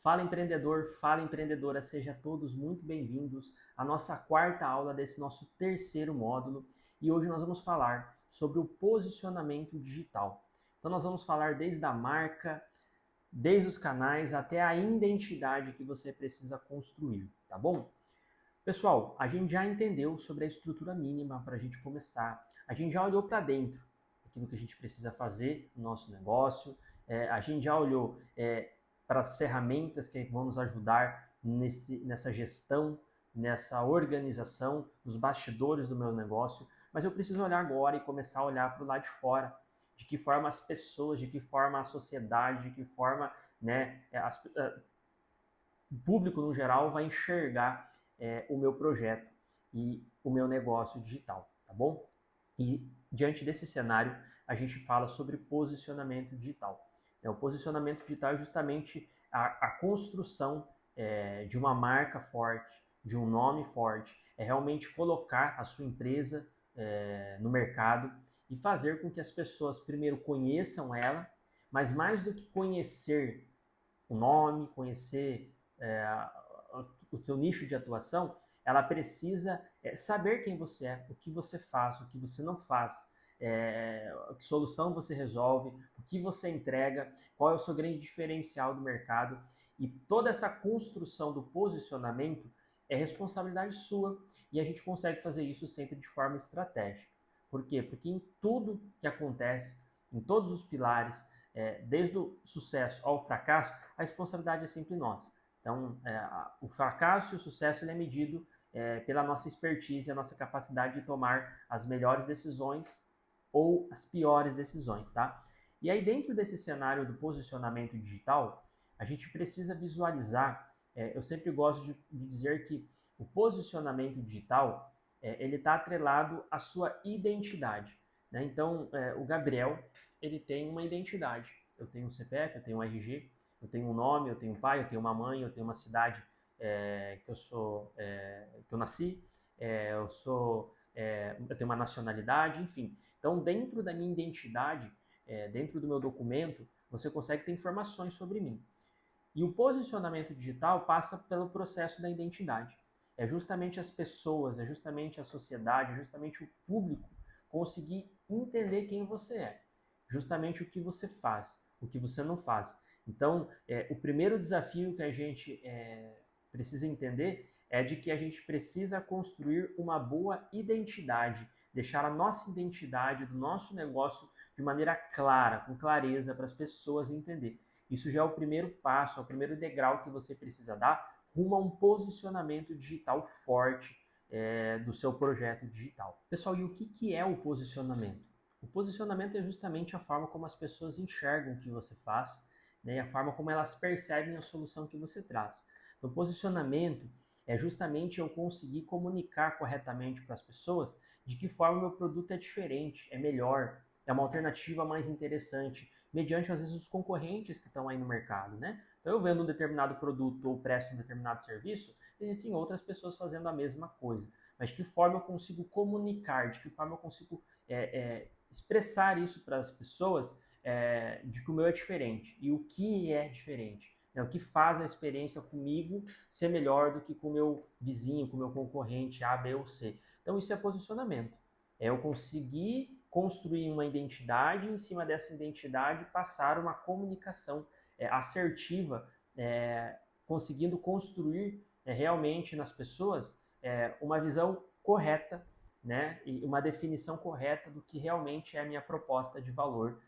Fala empreendedor, fala empreendedora, sejam todos muito bem-vindos à nossa quarta aula desse nosso terceiro módulo e hoje nós vamos falar sobre o posicionamento digital. Então nós vamos falar desde a marca, desde os canais até a identidade que você precisa construir, tá bom? Pessoal, a gente já entendeu sobre a estrutura mínima para a gente começar, a gente já olhou para dentro aquilo que a gente precisa fazer no nosso negócio, a gente já olhou para as ferramentas que vão nos ajudar nessa gestão, nessa organização, nos bastidores do meu negócio, mas eu preciso olhar agora e começar a olhar para o lado de fora, de que forma as pessoas, de que forma a sociedade, de que forma o público no geral vai enxergar o meu projeto e o meu negócio digital, tá bom? E diante desse cenário, a gente fala sobre posicionamento digital. Então, o posicionamento digital é justamente a construção de uma marca forte, de um nome forte, é realmente colocar a sua empresa no mercado e fazer com que as pessoas primeiro conheçam ela, mas mais do que conhecer o nome, conhecer o seu nicho de atuação, ela precisa saber quem você é, o que você faz, o que você não faz, que solução você resolve, o que você entrega, qual é o seu grande diferencial do mercado. E toda essa construção do posicionamento é responsabilidade sua e a gente consegue fazer isso sempre de forma estratégica. Por quê? Porque em tudo que acontece, em todos os pilares, desde o sucesso ao fracasso, a responsabilidade é sempre nossa. Então, o fracasso e o sucesso ele é medido pela nossa expertise, a nossa capacidade de tomar as melhores decisões ou as piores decisões, tá? E aí, dentro desse cenário do posicionamento digital, a gente precisa visualizar, eu sempre gosto de dizer que o posicionamento digital, ele está atrelado à sua identidade, né? Então, o Gabriel, ele tem uma identidade. Eu tenho um CPF, eu tenho um RG, eu tenho um nome, eu tenho um pai, eu tenho uma mãe, eu tenho uma cidade que eu nasci, eu tenho uma nacionalidade, enfim. Então, dentro da minha identidade, dentro do meu documento, você consegue ter informações sobre mim. E o posicionamento digital passa pelo processo da identidade. É justamente as pessoas, é justamente a sociedade, é justamente o público conseguir entender quem você é, justamente o que você faz, o que você não faz. Então, o primeiro desafio que a gente precisa entender é de que a gente precisa construir uma boa identidade, deixar a nossa identidade do nosso negócio de maneira clara, com clareza, para as pessoas entender. Isso já é o primeiro passo, é o primeiro degrau que você precisa dar rumo a um posicionamento digital forte do seu projeto digital. Pessoal, e o que é o posicionamento? O posicionamento é justamente a forma como as pessoas enxergam o que você faz, né, e a forma como elas percebem a solução que você traz. Então, posicionamento é justamente eu conseguir comunicar corretamente para as pessoas de que forma o meu produto é diferente, é melhor, é uma alternativa mais interessante, mediante às vezes os concorrentes que estão aí no mercado, né? Então eu vendo um determinado produto ou presto um determinado serviço, existem outras pessoas fazendo a mesma coisa. Mas de que forma eu consigo comunicar, de que forma eu consigo expressar isso para as pessoas de que o meu é diferente e o que é diferente. Né? O que faz a experiência comigo ser melhor do que com o meu vizinho, com o meu concorrente A, B ou C. Então isso é posicionamento. É eu conseguir construir uma identidade e em cima dessa identidade passar uma comunicação assertiva, conseguindo construir realmente nas pessoas uma visão correta, né, e uma definição correta do que realmente é a minha proposta de valor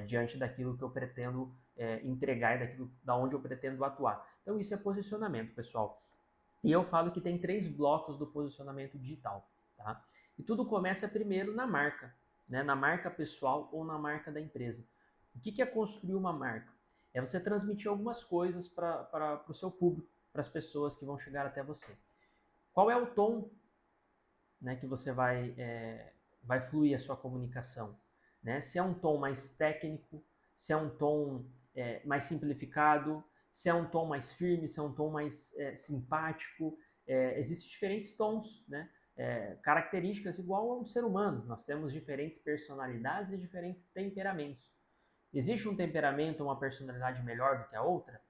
diante daquilo que eu pretendo entregar e daquilo da onde eu pretendo atuar. Então isso é posicionamento, pessoal. E eu falo que tem 3 blocos do posicionamento digital, tá? E tudo começa primeiro na marca, né? Na marca pessoal ou na marca da empresa. O que é construir uma marca? É você transmitir algumas coisas para o seu público, para as pessoas que vão chegar até você. Qual é o tom, né, que você vai fluir a sua comunicação? Né? Se é um tom mais técnico, se é um tom mais simplificado, se é um tom mais firme, se é um tom mais simpático. Existem diferentes tons, né? Características igual a um ser humano. Nós temos diferentes personalidades e diferentes temperamentos. Existe um temperamento ou uma personalidade melhor do que a outra?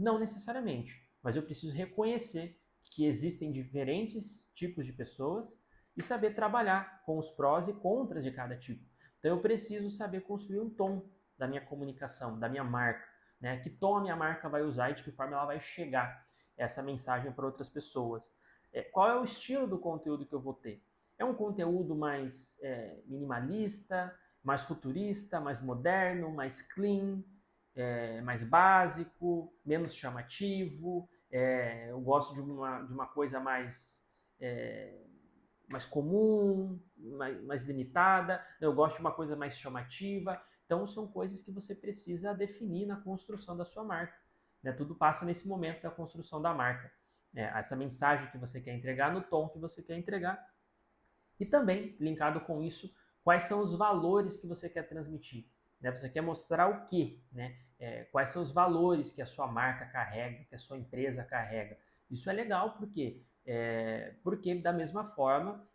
Não necessariamente, mas eu preciso reconhecer que existem diferentes tipos de pessoas e saber trabalhar com os prós e contras de cada tipo. Então eu preciso saber construir um tom da minha comunicação, da minha marca, né? Que tom a minha marca vai usar e de que forma ela vai chegar essa mensagem para outras pessoas. Qual é o estilo do conteúdo que eu vou ter? É um conteúdo mais minimalista, mais futurista, mais moderno, mais clean, mais básico, menos chamativo. Eu gosto de uma coisa mais comum, mais limitada. Eu gosto de uma coisa mais chamativa. Então, são coisas que você precisa definir na construção da sua marca. Né? Tudo passa nesse momento da construção da marca. Essa mensagem que você quer entregar, no tom que você quer entregar. E também, linkado com isso, quais são os valores que você quer transmitir. Né? Você quer mostrar o quê? Né? Quais são os valores que a sua marca carrega, que a sua empresa carrega. Isso é legal porque da mesma forma,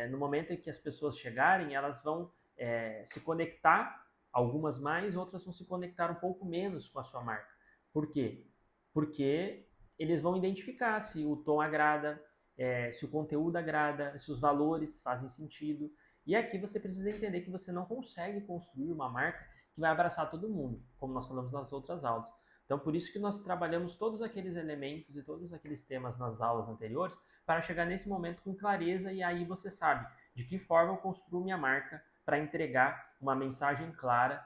no momento em que as pessoas chegarem, elas vão se conectar, algumas mais, outras vão se conectar um pouco menos com a sua marca. Por quê? Porque eles vão identificar se o tom agrada, se o conteúdo agrada, se os valores fazem sentido. E aqui você precisa entender que você não consegue construir uma marca que vai abraçar todo mundo, como nós falamos nas outras aulas. Então, por isso que nós trabalhamos todos aqueles elementos e todos aqueles temas nas aulas anteriores para chegar nesse momento com clareza e aí você sabe de que forma eu construo minha marca para entregar uma mensagem clara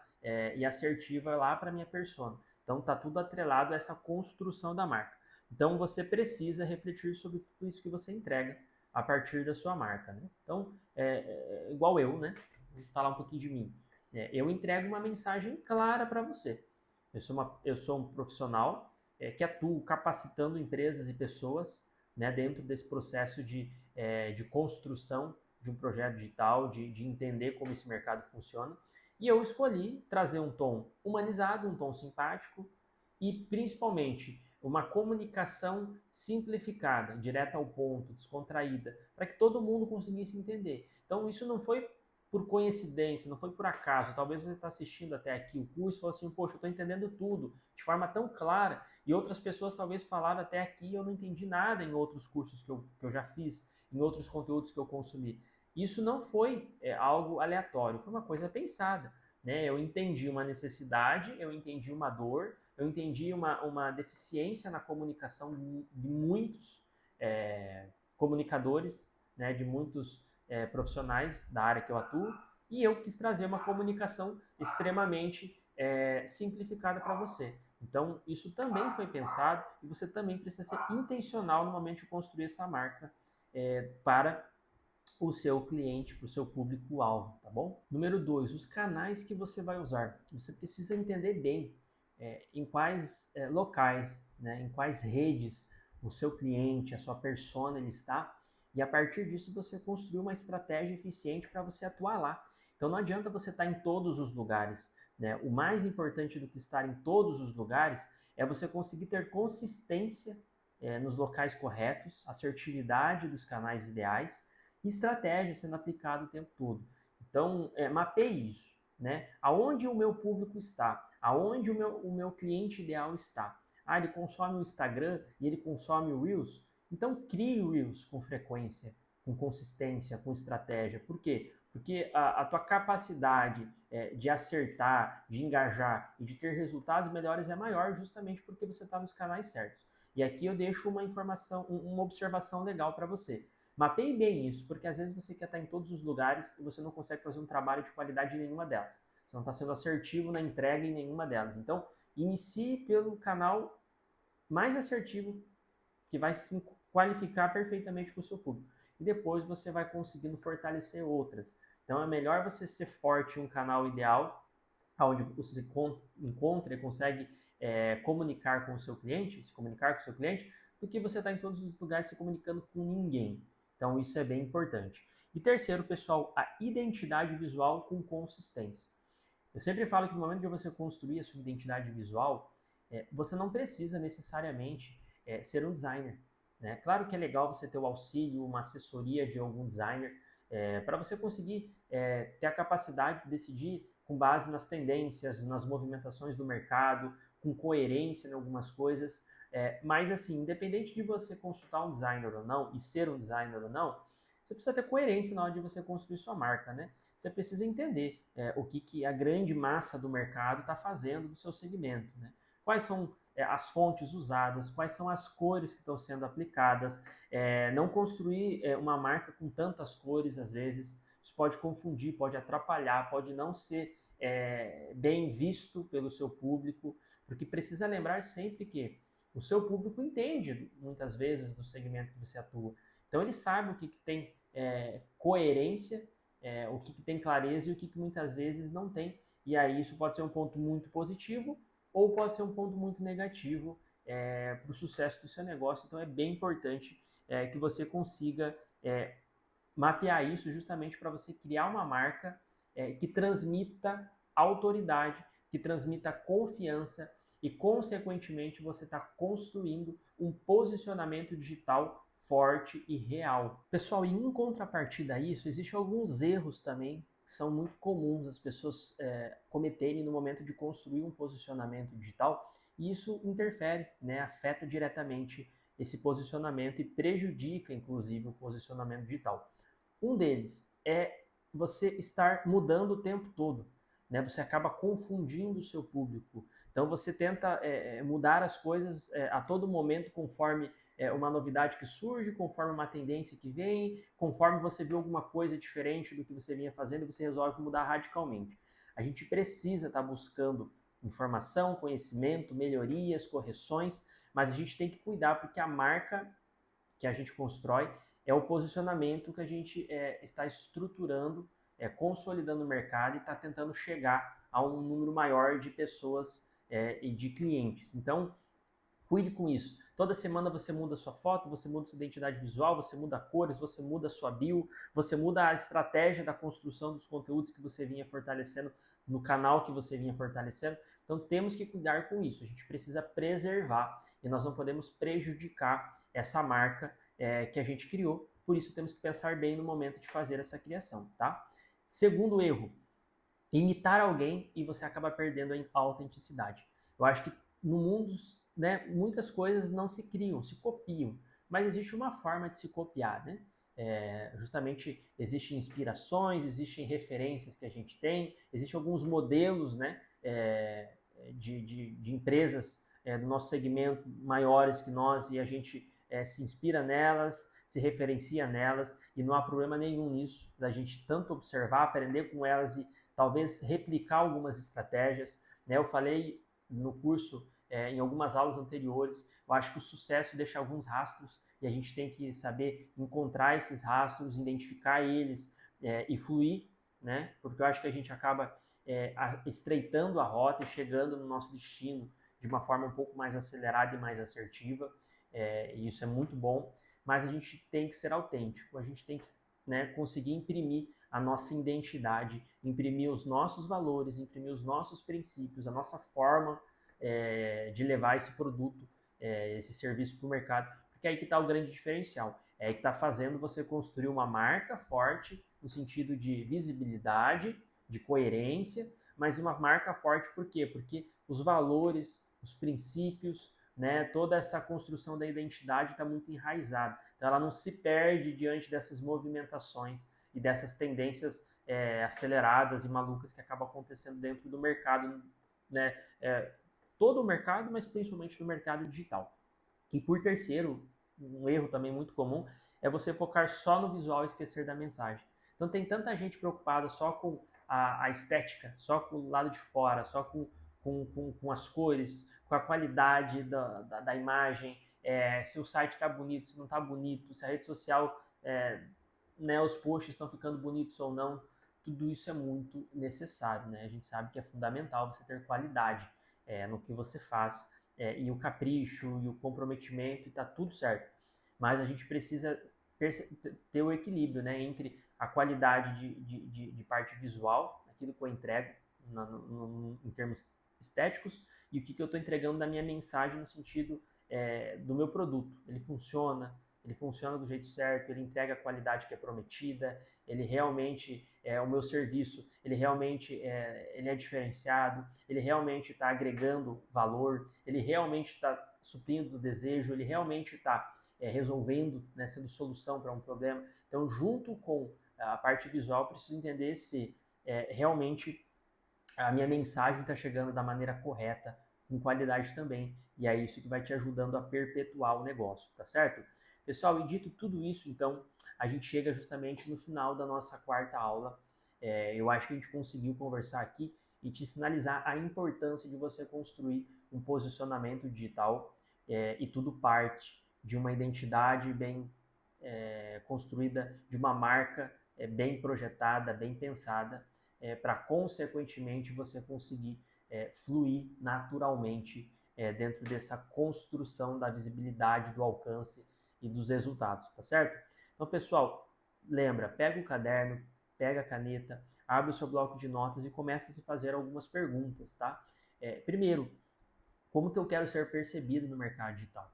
e assertiva lá para minha persona. Então, está tudo atrelado a essa construção da marca. Então, você precisa refletir sobre tudo isso que você entrega a partir da sua marca. Né? Então, igual eu, né? Vou falar um pouquinho de mim. Eu entrego uma mensagem clara para você. Eu sou um profissional que atuo capacitando empresas e pessoas, né, dentro desse processo de construção de um projeto digital, de entender como esse mercado funciona. E eu escolhi trazer um tom humanizado, um tom simpático e, principalmente, uma comunicação simplificada, direta ao ponto, descontraída, para que todo mundo conseguisse entender. Então, isso não foi por coincidência, não foi por acaso. Talvez você está assistindo até aqui o curso e falou assim, poxa, eu estou entendendo tudo de forma tão clara. E outras pessoas talvez falaram até aqui e eu não entendi nada em outros cursos que eu já fiz, em outros conteúdos que eu consumi. Isso não foi algo aleatório, foi uma coisa pensada. Né? Eu entendi uma necessidade, eu entendi uma dor, eu entendi uma deficiência na comunicação de muitos comunicadores, né? De muitos profissionais da área que eu atuo, e eu quis trazer uma comunicação extremamente simplificada para você. Então, isso também foi pensado e você também precisa ser intencional no momento de construir essa marca para o seu cliente, para o seu público-alvo, tá bom? Número 2, os canais que você vai usar. Você precisa entender bem em quais locais, né, em quais redes o seu cliente, a sua persona ele está, e a partir disso você construir uma estratégia eficiente para você atuar lá. Então não adianta você estar em todos os lugares. Né? O mais importante do que estar em todos os lugares é você conseguir ter consistência nos locais corretos, assertividade dos canais ideais e estratégia sendo aplicada o tempo todo. Então, mapeie isso. Né? Aonde o meu público está? Aonde o meu cliente ideal está? Ele consome o Instagram e ele consome o Reels? Então, crie o Reels com frequência, com consistência, com estratégia. Por quê? Porque a tua capacidade de acertar, de engajar e de ter resultados melhores é maior justamente porque você está nos canais certos. E aqui eu deixo uma informação, uma observação legal para você. Mapeie bem isso, porque às vezes você quer estar em todos os lugares e você não consegue fazer um trabalho de qualidade em nenhuma delas. Você não está sendo assertivo na entrega em nenhuma delas. Então, inicie pelo canal mais assertivo, que vai se qualificar perfeitamente com o seu público. E depois você vai conseguindo fortalecer outras. Então, é melhor você ser forte em um canal ideal, onde você encontra e consegue comunicar com o seu cliente, se comunicar com o seu cliente, do que você estar em todos os lugares se comunicando com ninguém. Então, isso é bem importante. E terceiro, pessoal, a identidade visual com consistência. Eu sempre falo que no momento de você construir a sua identidade visual, você não precisa necessariamente ser um designer. Né? Claro que é legal você ter o auxílio, uma assessoria de algum designer, para você conseguir ter a capacidade de decidir com base nas tendências, nas movimentações do mercado, com coerência em algumas coisas. Mas assim, independente de você consultar um designer ou não, e ser um designer ou não, você precisa ter coerência na hora de você construir sua marca, né? Você precisa entender o que a grande massa do mercado está fazendo do seu segmento, né? Quais são as fontes usadas, quais são as cores que estão sendo aplicadas, não construir uma marca com tantas cores, às vezes, isso pode confundir, pode atrapalhar, pode não ser bem visto pelo seu público, porque precisa lembrar sempre que o seu público entende, muitas vezes, do segmento que você atua. Então, ele sabe o que tem coerência, o que tem clareza e o que muitas vezes não tem. E aí isso pode ser um ponto muito positivo ou pode ser um ponto muito negativo para o sucesso do seu negócio. Então, é bem importante que você consiga mapear isso justamente para você criar uma marca que transmita autoridade, que transmita confiança e, consequentemente, você está construindo um posicionamento digital forte e real. Pessoal, e em contrapartida a isso, existem alguns erros também que são muito comuns as pessoas cometerem no momento de construir um posicionamento digital, e isso interfere, né, afeta diretamente esse posicionamento e prejudica, inclusive, o posicionamento digital. Um deles é você estar mudando o tempo todo, né? Você acaba confundindo o seu público. Então você tenta mudar as coisas a todo momento conforme uma novidade que surge, conforme uma tendência que vem, conforme você vê alguma coisa diferente do que você vinha fazendo, você resolve mudar radicalmente. A gente precisa estar buscando informação, conhecimento, melhorias, correções, mas a gente tem que cuidar porque a marca que a gente constrói é o posicionamento que a gente está estruturando, consolidando o mercado e está tentando chegar a um número maior de pessoas e de clientes. Então, cuide com isso. Toda semana você muda a sua foto, você muda a sua identidade visual, você muda cores, você muda a sua bio, você muda a estratégia da construção dos conteúdos que você vinha fortalecendo no canal que você vinha fortalecendo. Então temos que cuidar com isso. A gente precisa preservar e nós não podemos prejudicar essa marca que a gente criou. Por isso temos que pensar bem no momento de fazer essa criação, tá? Segundo erro, imitar alguém e você acaba perdendo a autenticidade. Eu acho que no mundo, né, muitas coisas não se criam, se copiam, mas existe uma forma de se copiar, né? Justamente existem inspirações, existem referências que a gente tem, existem alguns modelos, né, de empresas do nosso segmento maiores que nós e a gente se inspira nelas, se referencia nelas e não há problema nenhum nisso, da gente tanto observar, aprender com elas e talvez replicar algumas estratégias. Né? Eu falei no curso, em algumas aulas anteriores, eu acho que o sucesso deixa alguns rastros e a gente tem que saber encontrar esses rastros, identificar eles e fluir, né? Porque eu acho que a gente acaba estreitando a rota e chegando no nosso destino de uma forma um pouco mais acelerada e mais assertiva, e isso é muito bom, mas a gente tem que ser autêntico, a gente tem que, né, conseguir imprimir a nossa identidade, imprimir os nossos valores, imprimir os nossos princípios, a nossa forma de levar esse produto, esse serviço para o mercado, porque é aí que está o grande diferencial, é aí que está fazendo você construir uma marca forte no sentido de visibilidade, de coerência, mas uma marca forte por quê? Porque os valores, os princípios, né, toda essa construção da identidade está muito enraizada, então ela não se perde diante dessas movimentações e dessas tendências aceleradas e malucas que acabam acontecendo dentro do mercado, né? Todo o mercado, mas principalmente no mercado digital. E por terceiro, um erro também muito comum é você focar só no visual e esquecer da mensagem. Então tem tanta gente preocupada só com a estética, só com o lado de fora, só com as cores, com a qualidade da imagem, se o site está bonito, se não está bonito, se a rede social, né, os posts estão ficando bonitos ou não, tudo isso é muito necessário, né? A gente sabe que é fundamental você ter qualidade no que você faz, e o capricho e o comprometimento, e tá tudo certo. Mas a gente precisa ter o equilíbrio, né, entre a qualidade de parte visual, aquilo que eu entrego em termos estéticos, e o que eu estou entregando da minha mensagem no sentido do meu produto. Ele funciona, ele funciona do jeito certo, ele entrega a qualidade que é prometida, ele realmente, o meu serviço, ele realmente ele é diferenciado, ele realmente está agregando valor, ele realmente está suprindo o desejo, ele realmente está resolvendo, né, sendo solução para um problema. Então, junto com a parte visual, eu preciso entender se realmente a minha mensagem está chegando da maneira correta, com qualidade também. E é isso que vai te ajudando a perpetuar o negócio, tá certo? Pessoal, e dito tudo isso, então, a gente chega justamente no final da nossa quarta aula. Eu acho que a gente conseguiu conversar aqui e te sinalizar a importância de você construir um posicionamento digital, e tudo parte de uma identidade bem construída, de uma marca bem projetada, bem pensada, para consequentemente você conseguir fluir naturalmente dentro dessa construção da visibilidade, do alcance e dos resultados, tá certo? Então, pessoal, lembra, pega o caderno, pega a caneta, abre o seu bloco de notas e começa a se fazer algumas perguntas, tá? Primeiro, como que eu quero ser percebido no mercado digital?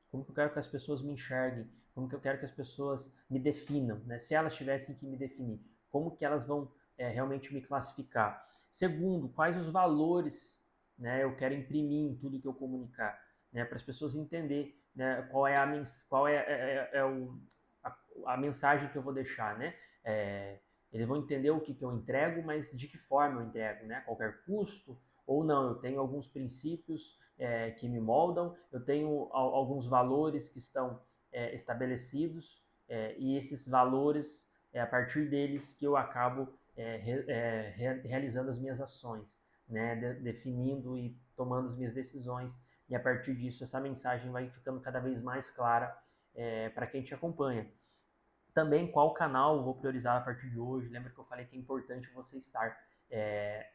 Como que eu quero que as pessoas me enxerguem? Como que eu quero que as pessoas me definam, né? Se elas tivessem que me definir, como que elas vão realmente me classificar? Segundo, quais os valores, né, eu quero imprimir em tudo que eu comunicar, né, para as pessoas entenderem, né, qual é a mensagem que eu vou deixar, né? Eles vão entender o que eu entrego, mas de que forma eu entrego, né? Qualquer custo ou não, eu tenho alguns princípios que me moldam, eu tenho alguns valores que estão estabelecidos e esses valores, a partir deles que eu acabo realizando as minhas ações, né? Definindo e tomando as minhas decisões, e a partir disso essa mensagem vai ficando cada vez mais clara para quem te acompanha. Também qual canal eu vou priorizar a partir de hoje. Lembra que eu falei que é importante você estar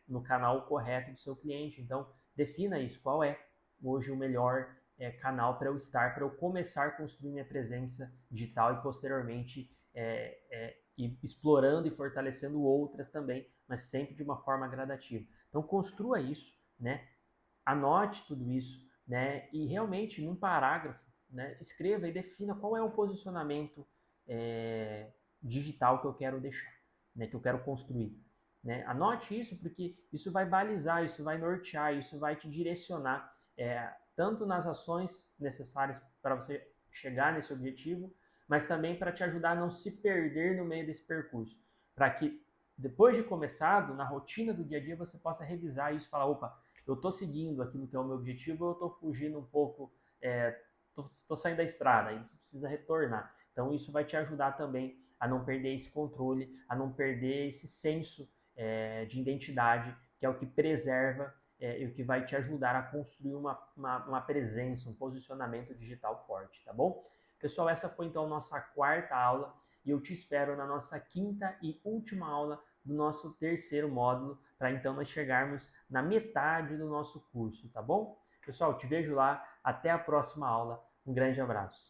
no canal correto do seu cliente. Então, defina isso. Qual é hoje o melhor canal para eu estar, para eu começar a construir minha presença digital e posteriormente ir explorando e fortalecendo outras também, mas sempre de uma forma gradativa. Então, construa isso, né? Anote tudo isso, né? E realmente, num parágrafo, né, escreva e defina qual é o posicionamento digital que eu quero deixar, né, que eu quero construir. Né? Anote isso porque isso vai balizar, isso vai nortear, isso vai te direcionar tanto nas ações necessárias para você chegar nesse objetivo, mas também para te ajudar a não se perder no meio desse percurso, para que depois de começado, na rotina do dia a dia, você possa revisar isso e falar, opa, eu estou seguindo aquilo que é o meu objetivo ou eu estou fugindo um pouco, estou saindo da estrada, aí você precisa retornar. Então isso vai te ajudar também a não perder esse controle, a não perder esse senso de identidade, que é o que preserva e o que vai te ajudar a construir uma presença, um posicionamento digital forte, tá bom? Pessoal, essa foi então a nossa quarta aula e eu te espero na nossa quinta e última aula do nosso terceiro módulo, para então nós chegarmos na metade do nosso curso, tá bom? Pessoal, te vejo lá, até a próxima aula, um grande abraço.